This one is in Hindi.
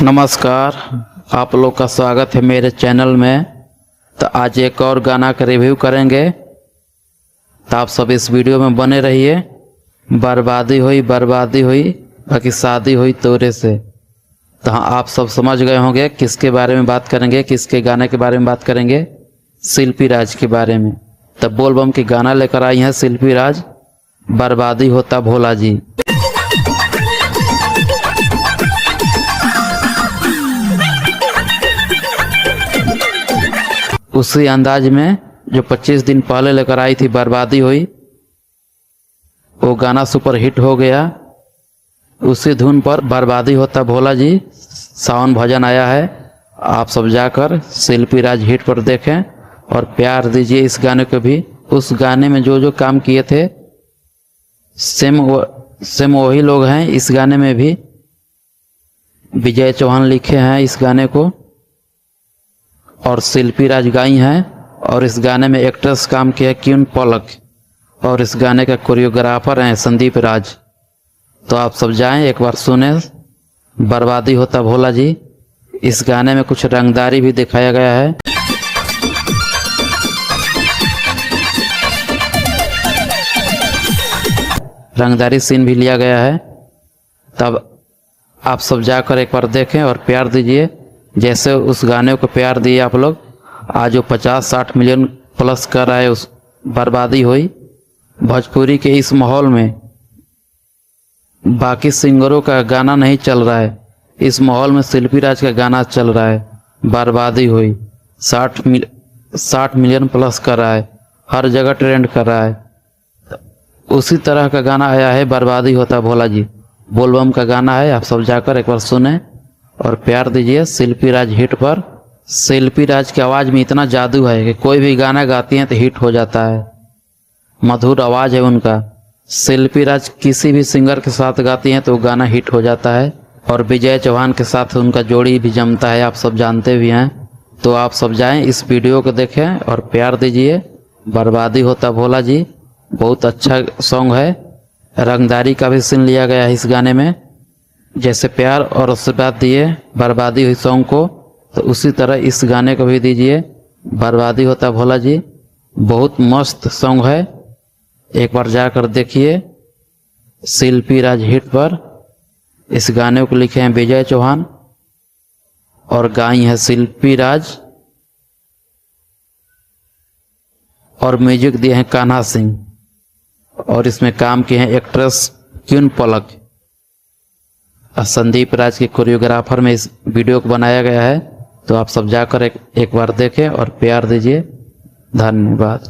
नमस्कार, आप लोग का स्वागत है मेरे चैनल में। तो आज एक और गाना का रिव्यू करेंगे, तो आप सब इस वीडियो में बने रहिए। बर्बादी हुई बाकी शादी हुई तोरे से। तो हाँ, आप सब समझ गए होंगे किसके बारे में बात करेंगे, किसके गाने के बारे में बात करेंगे। शिल्पी राज के बारे में। तो बोल बम की गाना लेकर आई हैं शिल्पी राज, बर्बादी होता भोला जी। उसी अंदाज में जो 25 दिन पहले लेकर आई थी बर्बादी हुई, वो गाना सुपर हिट हो गया। उसी धुन पर बर्बादी होता भोला जी सावन भजन आया है। आप सब जाकर शिल्पी राज हिट पर देखें और प्यार दीजिए इस गाने को भी। उस गाने में जो जो काम किए थे सेम वही लोग हैं इस गाने में भी। विजय चौहान लिखे हैं इस गाने को और शिल्पी राज गाई हैं। और इस गाने में एक्ट्रेस काम किया क्यून पलक, और इस गाने का कोरियोग्राफर हैं संदीप राज। तो आप सब जाएं एक बार सुने बर्बादी होता भोला जी। इस गाने में कुछ रंगदारी भी दिखाया गया है। रंगदारी सीन भी लिया गया है। तब आप सब जाकर एक बार देखें और प्यार दीजिए जैसे उस गाने को प्यार दिए आप लोग। आज वो 50-60 मिलियन प्लस कर रहा है। उस बर्बादी हुई भोजपुरी के इस माहौल में बाकी सिंगरों का गाना नहीं चल रहा है, इस माहौल में शिल्पी राज का गाना चल रहा है। बर्बादी हुई 60 मिलियन प्लस कर रहा है, हर जगह ट्रेंड कर रहा है। उसी तरह का गाना आया है बर्बादी होता भोला जी, बोलबम का गाना है। आप सब जाकर एक बार सुने और प्यार दीजिए शिल्पी राज हिट पर। शिल्पी राज की आवाज़ में इतना जादू है कि कोई भी गाना गाती हैं तो हिट हो जाता है। मधुर आवाज़ है उनका। शिल्पी राज किसी भी सिंगर के साथ गाती हैं तो गाना हिट हो जाता है। और विजय चौहान के साथ उनका जोड़ी भी जमता है, आप सब जानते भी हैं। तो आप सब जाएं इस वीडियो को देखें और प्यार दीजिए। बर्बादी होता भोला जी बहुत अच्छा सॉन्ग है। रंगदारी का भी सीन लिया गया है इस गाने में। जैसे प्यार और आशीर्वाद दिए बर्बादी हुई सॉन्ग को, तो उसी तरह इस गाने को भी दीजिए। बर्बादी होता भोला जी बहुत मस्त सॉन्ग है, एक बार जाकर देखिए शिल्पी राज हिट पर। इस गाने को लिखे हैं विजय चौहान और गाई है शिल्पी राज, और म्यूजिक दिए हैं कान्हा सिंह, और इसमें काम किए हैं एक्ट्रेस क्यून पलक। संदीप राज के कोरियोग्राफर में इस वीडियो को बनाया गया है। तो आप सब जाकर एक बार देखें और प्यार दीजिए। धन्यवाद।